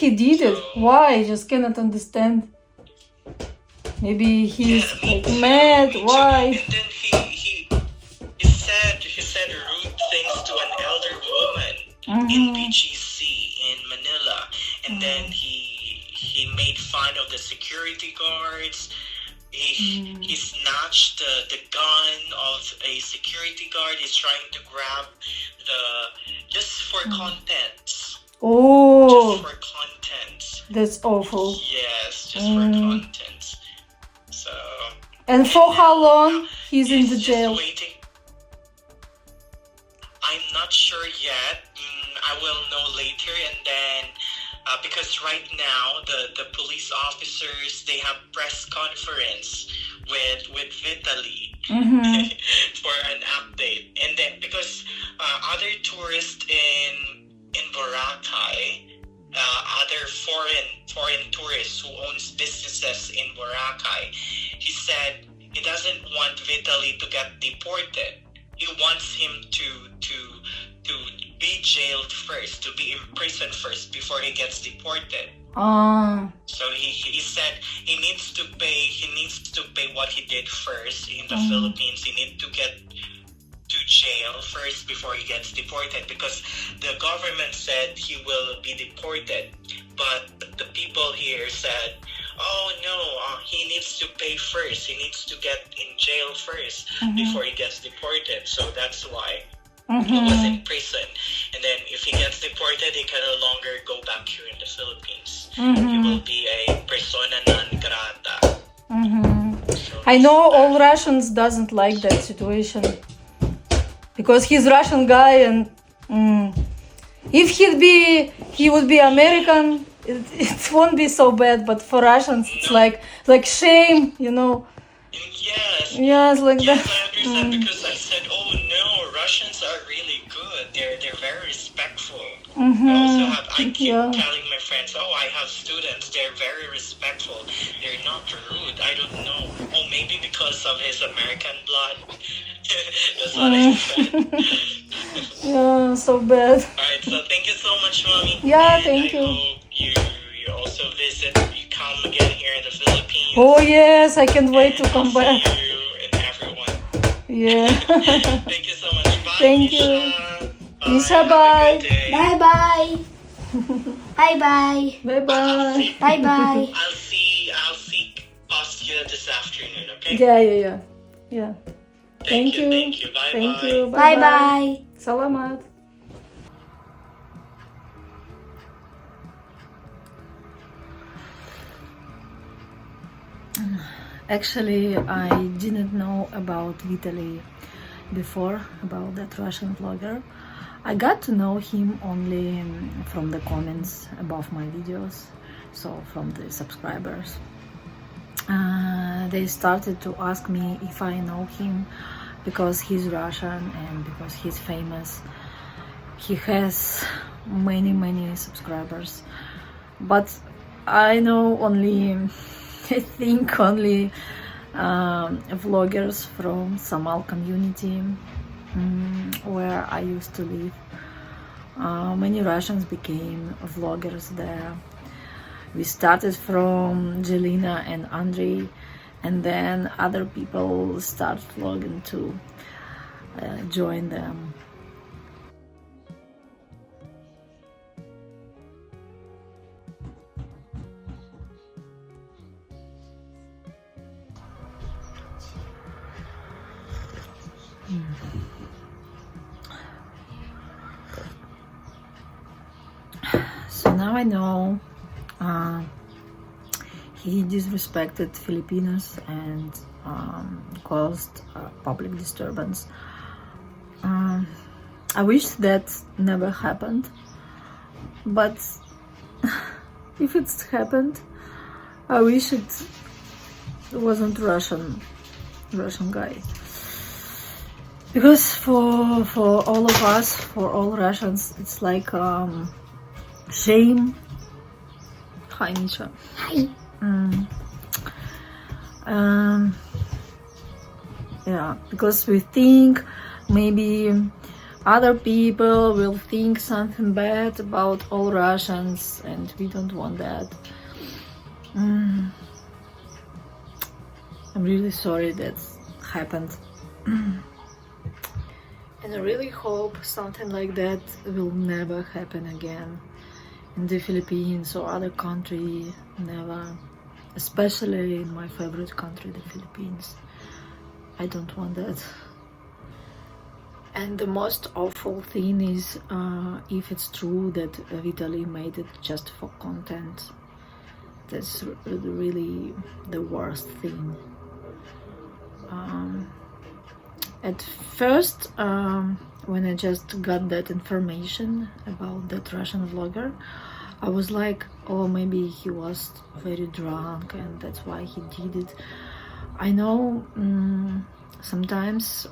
he did it? Why? I just cannot understand. Maybe he's like mad. Why? And then he said rude things to an elder woman in BGC in Manila, and then he made fun of the security guards. He snatched the gun of a security guard. He's trying to grab just for content. Oh, Just for content. that's awful. Yes, just for content. So. And for how long he's in the jail? Waiting. I'm not sure yet. I will know later, and then because right now the police officers, they have press conference with Vitaly for an update, and then because other tourists in Boracay, other foreign tourists who owns businesses in Boracay, he said he doesn't want Vitaly to get deported. He wants him to be jailed first, to be imprisoned first before he gets deported. So he said he needs to pay what he did first in the Philippines. He needs to get to jail first before he gets deported, because the government said he will be deported, but the people here said, oh no, he needs to pay first. He needs to get in jail first before he gets deported. So that's why he was in prison. And then if he gets deported, he can no longer go back here in the Philippines. He will be a persona non grata. So I know all Russians doesn't like that situation, because he's Russian guy, and if he would be American, it won't be so bad. But for Russians, it's like shame, you know. Yes, like yes, that. I understand, because I said, oh no, Russians are really good. They're very respectful. I keep telling my friends, oh, I have students, they're very respectful. They're not rude. I don't know. Oh, maybe because of his American blood. That's what I said. Yeah, so bad. Alright, so thank you so much, Mommy. Yeah, and thank you. I hope you also visit, you come again here in the Philippines. Oh yes, I can't wait to come back. See you and everyone. Yeah. Thank you so much. Bye, Thank Misha. you. Misha, Have a bye. good day. Bye bye. Bye bye. Bye bye. Bye bye. I'll see Ostia this afternoon, okay? Yeah. Thank you. Thank you. Bye Thank bye. you. Bye bye. Salamat. Actually, I didn't know about Vitaly before, about that Russian vlogger. I got to know him only from the comments above my videos, so from the subscribers. They started to ask me if I know him because he's Russian and because he's famous. He has many subscribers, but I know only I think only vloggers from Samal community where I used to live. Many Russians became vloggers there. We started from Jelena and Andrei, and then other people start vlogging to join them. So now I know he disrespected Filipinos and caused public disturbance. I wish that never happened, but if it's happened, I wish it wasn't Russian guy. Because for all of us, for all Russians, it's like shame. Hi, Misha. Hi. Yeah, because we think maybe other people will think something bad about all Russians, and we don't want that. I'm really sorry that happened. And I really hope something like that will never happen again in the Philippines or other country, never. Especially in my favorite country, the Philippines. I don't want that. And the most awful thing is if it's true that Vitaly made it just for content. That's really the worst thing. At first, when I just got that information about that Russian vlogger, I was like, oh, maybe he was very drunk and that's why he did it. I know sometimes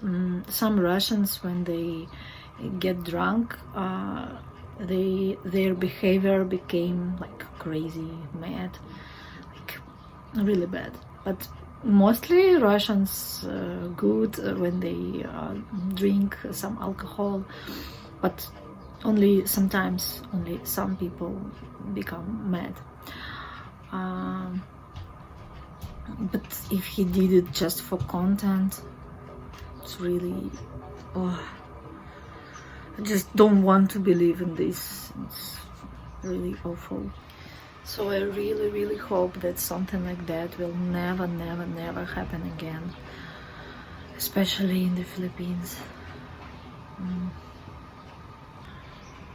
some Russians, when they get drunk, their behavior became like crazy, mad, like really bad. But mostly Russians good when they drink some alcohol, but only sometimes, only some people become mad. But if he did it just for content, it's really, oh, I just don't want to believe in this. It's really awful. So I really hope that something like that will never happen again, especially in the Philippines.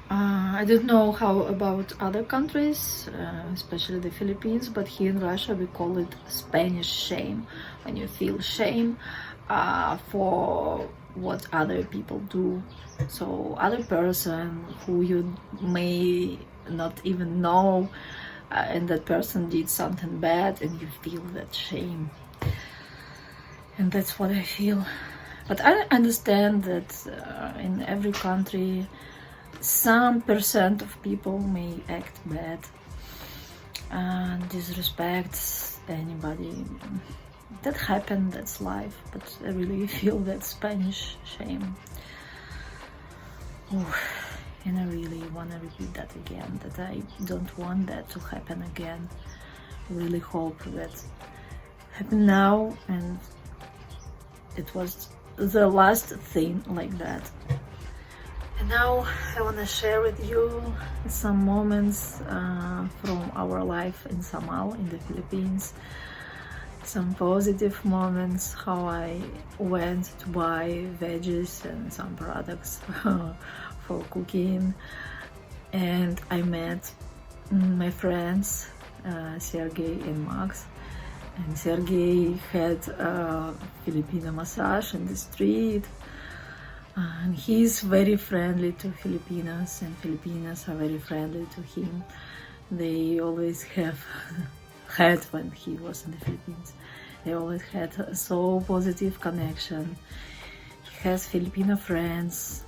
I don't know how about other countries, especially the Philippines, but here in Russia we call it Spanish shame. When you feel shame for what other people do. So other person who you may not even know, and that person did something bad and you feel that shame. And that's what I feel. But I understand that in every country some percent of people may act bad and disrespect anybody. That happened, that's life, but I really feel that Spanish shame. Oh, and I really want to repeat that again, that I don't want that to happen again. I really hope that happened now and it was the last thing like that. And now I want to share with you some moments from our life in Samal in the Philippines. Some positive moments, how I went to buy veggies and some products for cooking. And I met my friends, Sergey and Max. And Sergey had a Filipino massage in the street. And he's very friendly to Filipinos, and Filipinos are very friendly to him. They always have had, when he was in the Philippines, they always had a so positive connection. He has Filipino friends.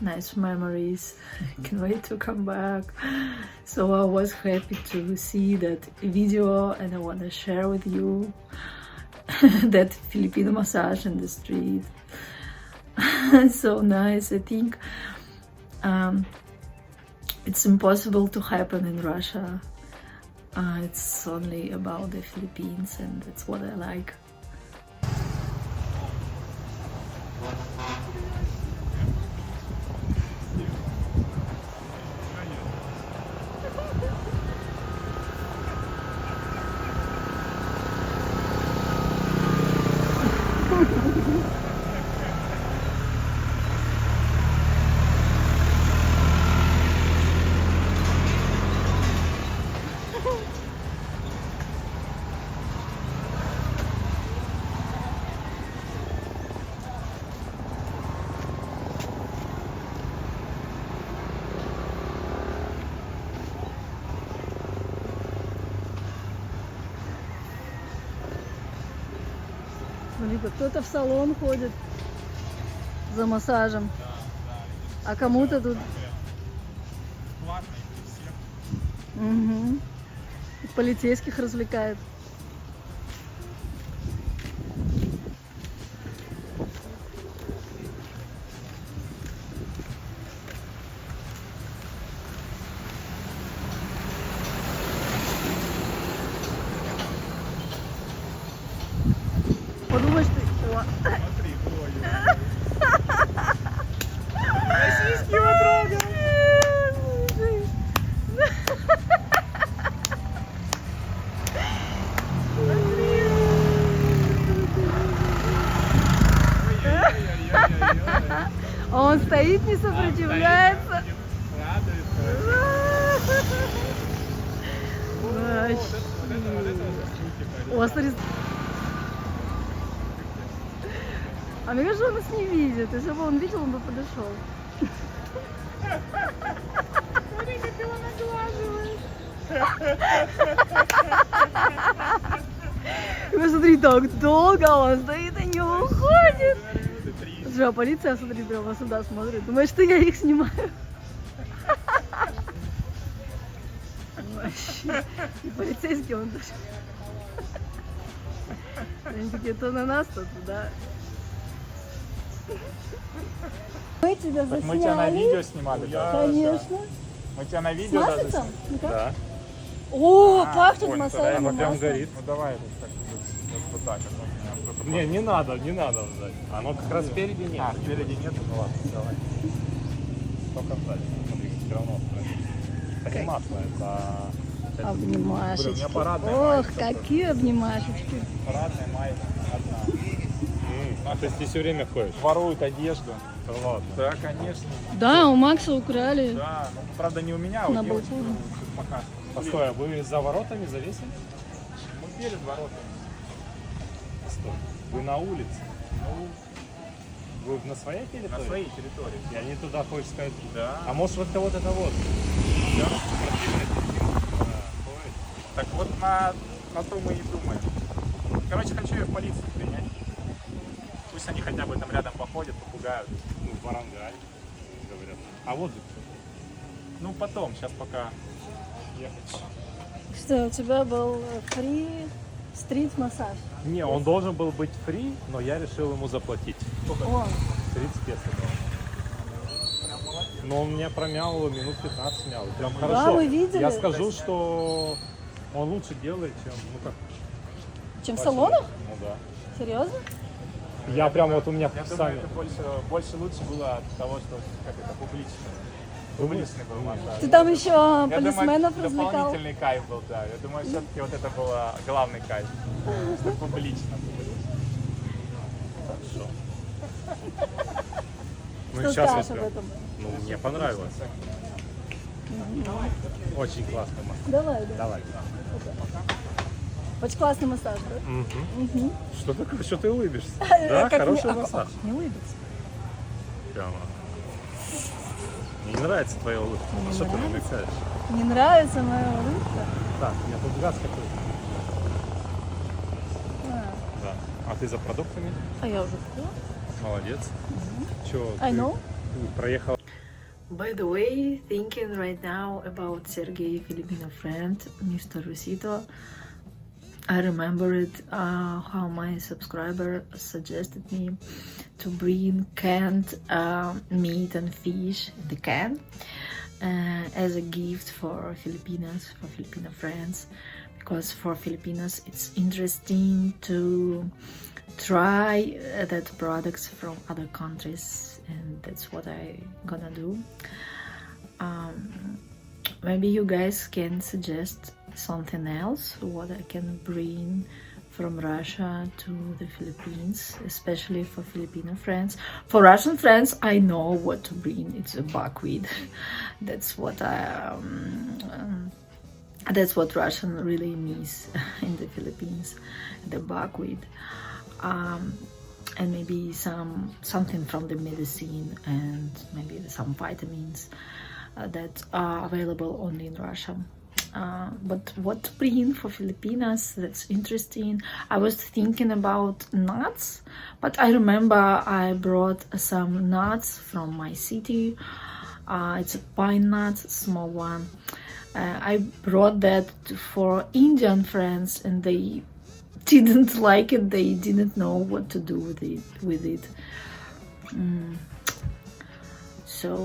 Nice memories. I can't wait to come back. So I was happy to see that video, and I want to share with you that Filipino massage in the street. So nice. I think it's impossible to happen in Russia. It's only about the Philippines, and that's what I like. Смотри, кто-то в салон ходит за массажем, а кому-то тут... Угу. Полицейских развлекает. подумаешь ты. О. Смотри, сиськи его трогал. Он стоит, не сопротивляется. О, смотри. А мне кажется, он нас не видит. Если бы он видел, он бы подошел. Смотри, как его наглаживает. Смотри, так долго он стоит и не уходит. Слушай, а полиция, смотри, прямо сюда смотрит. Думаешь, что я их снимаю? Вообще. И полицейский он даже. Они такие, то на нас, то туда. Мы тебя засняли. Мы тебя на видео снимали, да? Конечно. Мы тебя на С видео даже маслицем? снимали. Ну-ка. Да. О, А, пахнет понял, маслом. тогда прям горит. Ну давай вот так. Не, не надо ждать. Оно как раз впереди нет. А, впереди нет, ну ладно, давай. Только сзади. Смотри, все равно. Это не масло, это... Обнимашечки. У меня парадная Ох, маечка какие обнимашечки. Парадная майка одна. А то есть ты все время ходишь? Воруют одежду. Да ладно. Да, конечно. Да, у Макса украли. Да, ну правда не у меня, а у На девочки. балконе. Пока. Постой, а вы за воротами завесили? Мы перед воротами. Постой. Вы на улице? Вы на своей территории? На своей территории. И они туда, хочешь сказать? Да. А может вот это вот? Да. Так вот на то мы и думаем. Короче, хочу ее в полицию принять. Пусть они хотя бы там рядом походят, попугают. Ну, в Варангале, говорят. А вот же кто? Ну потом, сейчас пока ехать. Что, у тебя был фри стрит-массаж? Не, он должен был быть фри, но я решил ему заплатить. О, 30 песо дал. Но он меня промял минут 15 мял. Прям да, хорошо. мы видели. Я скажу, что он лучше делает, чем, ну как. Чем в салонах? Ну да. Серьезно? Я прям вот у меня Я думаю, сами. это больше лучше было от того, что как это публично. Публичный был массаж. Ты там еще Я полисменов думаю, развлекал? дополнительный кайф был, да. Я думаю, все-таки вот это был главный кайф. Что публично было. Хорошо. Ну Что сейчас скажешь вот об прям, этом? ну мне понравилось. Очень классный массаж. Давай, да. Давай. Очень классный массаж, да? Мгм. Что такое? Что ты улыбишься? Да, Как хороший не- массаж. Не улыбиться. Прямо. Мне не нравится твоя улыбка. Не А что ты нравится? намекаешь? Не нравится моя улыбка? Так, у меня тут газ какой-то. А, Да. А ты за продуктами? а я уже купила. Молодец. Чё, I know. ты проехал? By the way, thinking right now about Sergey Filipino friend, Mr. Rusito, I remembered how my subscriber suggested me to bring canned meat and fish in the can as a gift for Filipinos, for Filipino friends, because for Filipinos it's interesting to try that products from other countries, and that's what I gonna do. Maybe you guys can suggest something else what I can bring from Russia to the Philippines, especially for Filipino friends. For Russian friends, I know what to bring. It's a buckwheat. That's what that's what Russian really means in the Philippines, the buckwheat. And maybe something from the medicine and maybe some vitamins that are available only in Russia. But what to bring for Filipinas, that's interesting. I was thinking about nuts, but I remember I brought some nuts from my city. It's a pine nut, small one. I brought that for Indian friends and they didn't like it. They didn't know what to do with it. So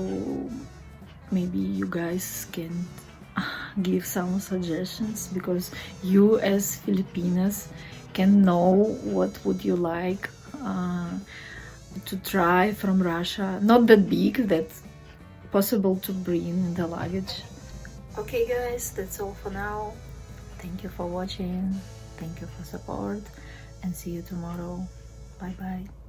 maybe you guys can give some suggestions, because you as Filipinas, can know what would you like to try from Russia. Not that big, that's possible to bring in the luggage. Okay guys, that's all for now. Thank you for watching, thank you for support, and see you tomorrow. Bye bye.